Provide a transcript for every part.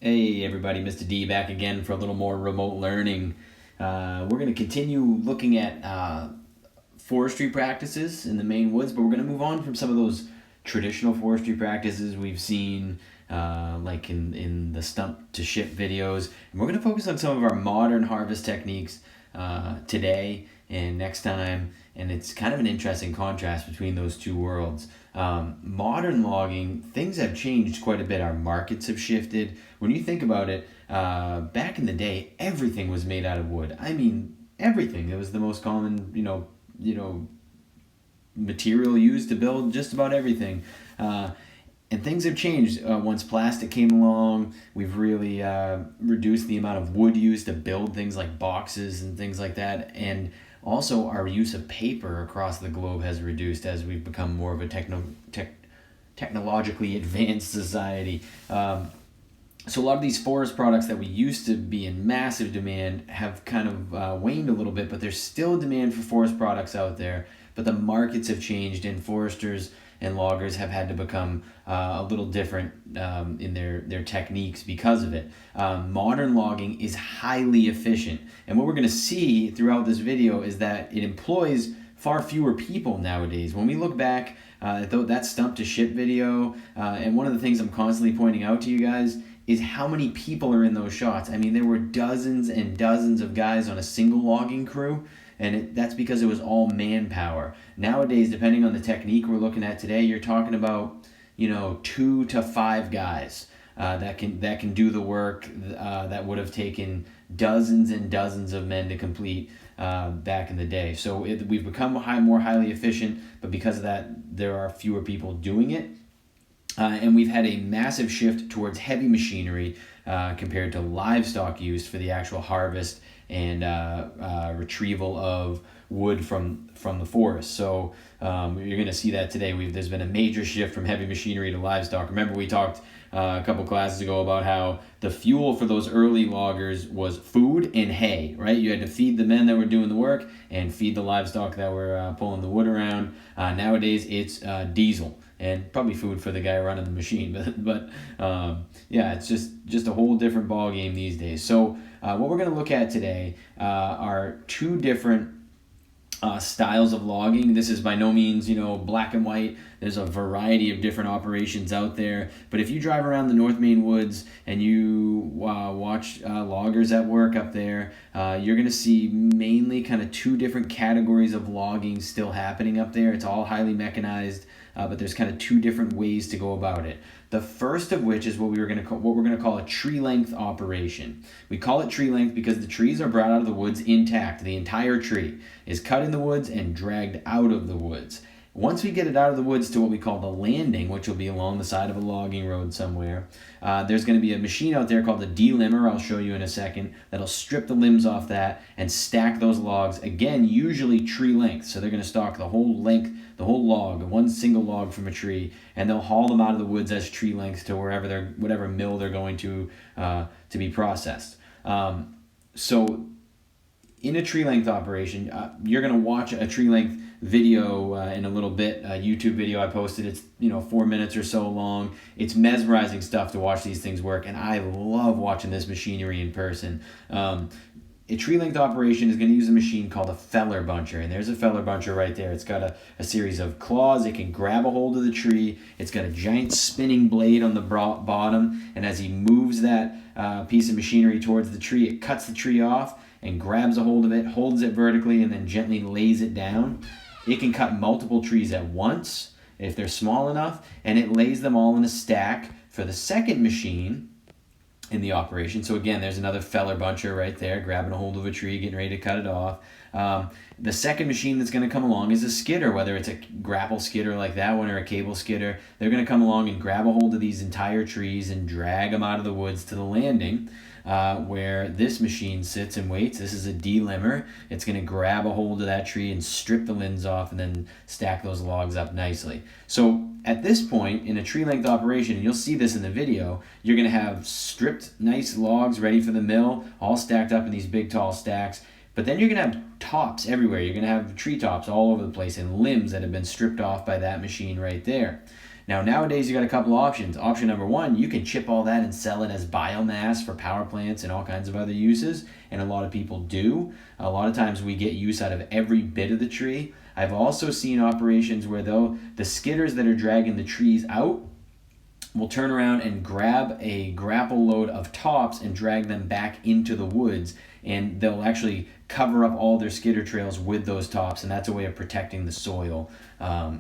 Hey everybody, Mr. D back again for a little more remote learning. We're going to continue looking at forestry practices in the Maine woods, but we're going to move on from some of those traditional forestry practices we've seen like in the stump to ship videos. And we're going to focus on some of our modern harvest techniques today and next time, and it's kind of an interesting contrast between those two worlds. Modern logging, things have changed quite a bit. Our markets have shifted. When you think about it, back in the day, everything was made out of wood. I mean, everything. It was the most common, material used to build just about everything. And things have changed. Once plastic came along, we've really reduced the amount of wood used to build things like boxes and things like that. And also, our use of paper across the globe has reduced as we've become more of a technologically advanced society. So a lot of these forest products that we used to be in massive demand have kind of waned a little bit, but there's still demand for forest products out there. But the markets have changed, and foresters and loggers have had to become a little different in their techniques because of it. Modern logging is highly efficient, and what we're going to see throughout this video is that it employs far fewer people nowadays. When we look back at that stump to ship video, and one of the things I'm constantly pointing out to you guys is how many people are in those shots. I mean, there were dozens and dozens of guys on a single logging crew, and that's because it was all manpower. Nowadays, depending on the technique we're looking at today, you're talking about 2 to 5 guys that can do the work that would have taken dozens and dozens of men to complete back in the day. So we've become more highly efficient, but because of that, there are fewer people doing it. And we've had a massive shift towards heavy machinery compared to livestock use for the actual harvest and retrieval of wood from the forest. So you're going to see that today. There's been a major shift from heavy machinery to livestock. Remember, we talked a couple classes ago about how the fuel for those early loggers was food and hay, right? You had to feed the men that were doing the work and feed the livestock that were pulling the wood around. Nowadays, it's diesel and probably food for the guy running the machine. But yeah, it's just a whole different ball game these days. So what we're going to look at today are two different styles of logging. This is by no means, black and white. There's a variety of different operations out there. But if you drive around the North Maine woods and you watch loggers at work up there, you're going to see mainly kind of two different categories of logging still happening up there. It's all highly mechanized, but there's kind of two different ways to go about it. The first of which is what we're going to call a tree length operation. We call it tree length because the trees are brought out of the woods intact. The entire tree is cut in the woods and dragged out of the woods. Once we get it out of the woods to what we call the landing, which will be along the side of a logging road somewhere, there's going to be a machine out there called the delimber, I'll show you in a second, that'll strip the limbs off that and stack those logs, again, usually tree length. So they're going to stock the whole length, the whole log, one single log from a tree, and they'll haul them out of the woods as tree length to whatever mill they're going to be processed. So in a tree length operation, you're going to watch a tree length video in a little bit, a YouTube video I posted. It's 4 minutes or so long. It's mesmerizing stuff to watch these things work, and I love watching this machinery in person. A tree length operation is going to use a machine called a feller buncher, and there's a feller buncher right there. It's got a series of claws. It can grab a hold of the tree. It's got a giant spinning blade on the bottom, and as he moves that piece of machinery towards the tree, it cuts the tree off and grabs a hold of it, holds it vertically, and then gently lays it down. It can cut multiple trees at once if they're small enough, and it lays them all in a stack for the second machine in the operation. So again, there's another feller buncher right there, grabbing a hold of a tree, getting ready to cut it off. The second machine that's going to come along is a skidder, whether it's a grapple skidder like that one or a cable skidder. They're going to come along and grab a hold of these entire trees and drag them out of the woods to the landing, where this machine sits and waits. This is a delimber. It's going to grab a hold of that tree and strip the limbs off and then stack those logs up nicely. So at this point in a tree length operation, and you'll see this in the video, you're going to have stripped nice logs ready for the mill, all stacked up in these big tall stacks. But then you're going to have tops everywhere. You're going to have tree tops all over the place and limbs that have been stripped off by that machine right there. Now, nowadays, you got a couple options. Option number one, you can chip all that and sell it as biomass for power plants and all kinds of other uses, and a lot of people do. A lot of times we get use out of every bit of the tree. I've also seen operations where, though, the skidders that are dragging the trees out will turn around and grab a grapple load of tops and drag them back into the woods, and they'll actually cover up all their skidder trails with those tops, and that's a way of protecting the soil,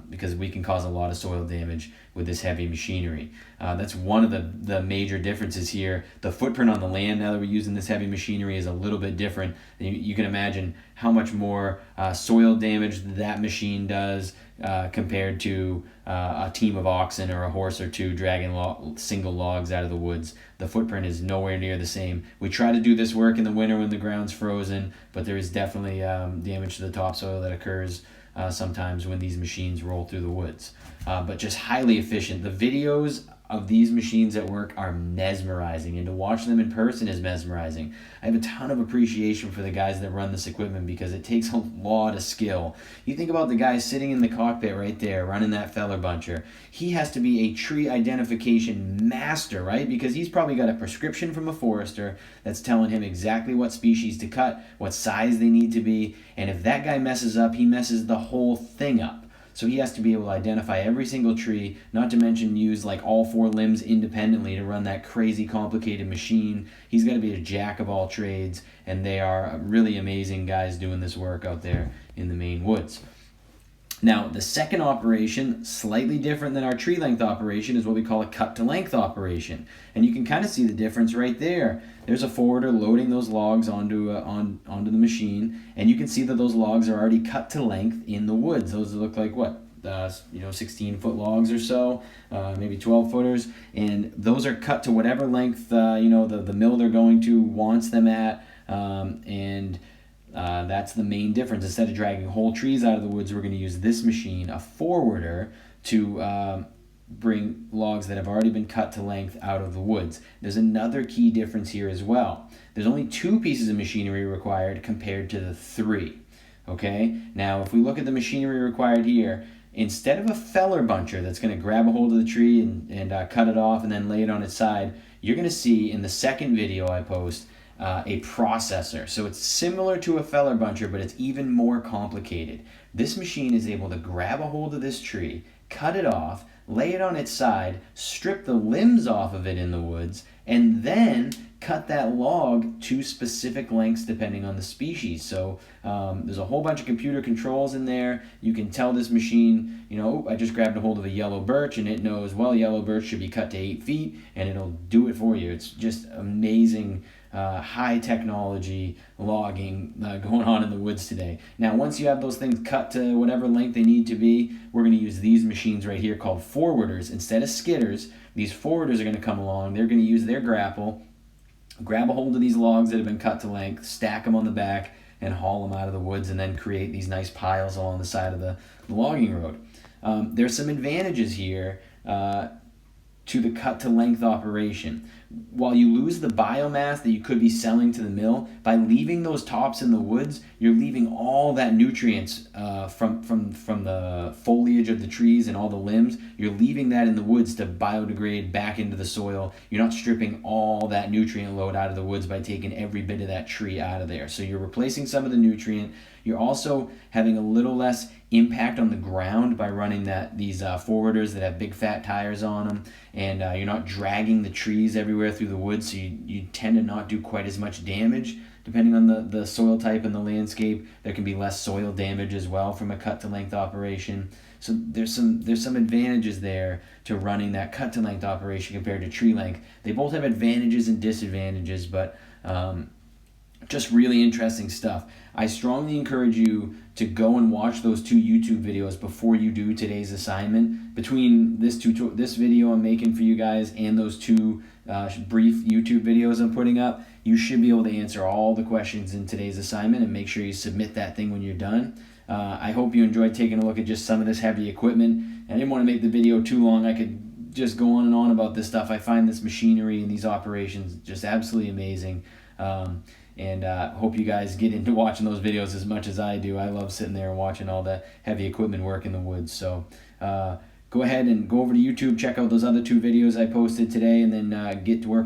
because we can cause a lot of soil damage with this heavy machinery. That's one of the major differences here. The footprint on the land, now that we're using this heavy machinery, is a little bit different. You can imagine how much more soil damage that machine does compared to a team of oxen or a horse or two dragging single logs out of the woods. The footprint is nowhere near the same. We try to do this work in the winter when the ground's frozen, but there is definitely damage to the topsoil that occurs sometimes when these machines roll through the woods. But just highly efficient. The videos of these machines at work are mesmerizing, and to watch them in person is mesmerizing. I have a ton of appreciation for the guys that run this equipment because it takes a lot of skill. You think about the guy sitting in the cockpit right there running that feller buncher. He has to be a tree identification master, right? Because he's probably got a prescription from a forester that's telling him exactly what species to cut, what size they need to be, and if that guy messes up, he messes the whole thing up. So he has to be able to identify every single tree, not to mention use like all four limbs independently to run that crazy complicated machine. He's got to be a jack of all trades, and they are really amazing guys doing this work out there in the Maine woods. Now, the second operation, slightly different than our tree length operation, is what we call a cut to length operation. And you can kind of see the difference right there. There's a forwarder loading those logs onto the machine, and you can see that those logs are already cut to length in the woods. Those look like what? 16-foot logs or so, maybe 12-footers, and those are cut to whatever length the mill they're going to wants them at, and that's the main difference. Instead of dragging whole trees out of the woods, we're going to use this machine, a forwarder, to bring logs that have already been cut to length out of the woods. There's another key difference here as well. There's only 2 pieces of machinery required compared to the 3. Okay? Now, if we look at the machinery required here, instead of a feller buncher that's going to grab a hold of the tree and cut it off and then lay it on its side, you're going to see in the second video I post a processor. So it's similar to a feller buncher, but it's even more complicated. This machine is able to grab a hold of this tree, cut it off, lay it on its side, strip the limbs off of it in the woods, and then cut that log to specific lengths depending on the species. So there's a whole bunch of computer controls in there. You can tell this machine, I just grabbed a hold of a yellow birch, and it knows, well, yellow birch should be cut to 8 feet, and it'll do it for you. It's just amazing high technology logging going on in the woods today. Now, once you have those things cut to whatever length they need to be, we're going to use these machines right here called forwarders. Instead of skidders, these forwarders are going to come along. They're going to use their grapple, grab a hold of these logs that have been cut to length, stack them on the back, and haul them out of the woods, and then create these nice piles along the side of the logging road. There's some advantages here to the cut to length operation. While you lose the biomass that you could be selling to the mill, by leaving those tops in the woods, you're leaving all that nutrients from the foliage of the trees and all the limbs. You're leaving that in the woods to biodegrade back into the soil. You're not stripping all that nutrient load out of the woods by taking every bit of that tree out of there. So you're replacing some of the nutrient. You're also having a little less impact on the ground by running these forwarders that have big fat tires on them, and you're not dragging the trees everywhere through the woods, so you tend to not do quite as much damage. Depending on the soil type and the landscape, there can be less soil damage as well from a cut to length operation. So there's some advantages there to running that cut to length operation compared to tree length. They both have advantages and disadvantages, but just really interesting stuff. I strongly encourage you to go and watch those 2 YouTube videos before you do today's assignment. Between this video I'm making for you guys and those 2 brief YouTube videos I'm putting up, you should be able to answer all the questions in today's assignment, and make sure you submit that thing when you're done. I hope you enjoyed taking a look at just some of this heavy equipment. I didn't want to make the video too long. I could just go on and on about this stuff. I find this machinery and these operations just absolutely amazing. And hope you guys get into watching those videos as much as I do. I love sitting there and watching all the heavy equipment work in the woods. So go go ahead and go over to YouTube, check out those other 2 videos I posted today, and then get to work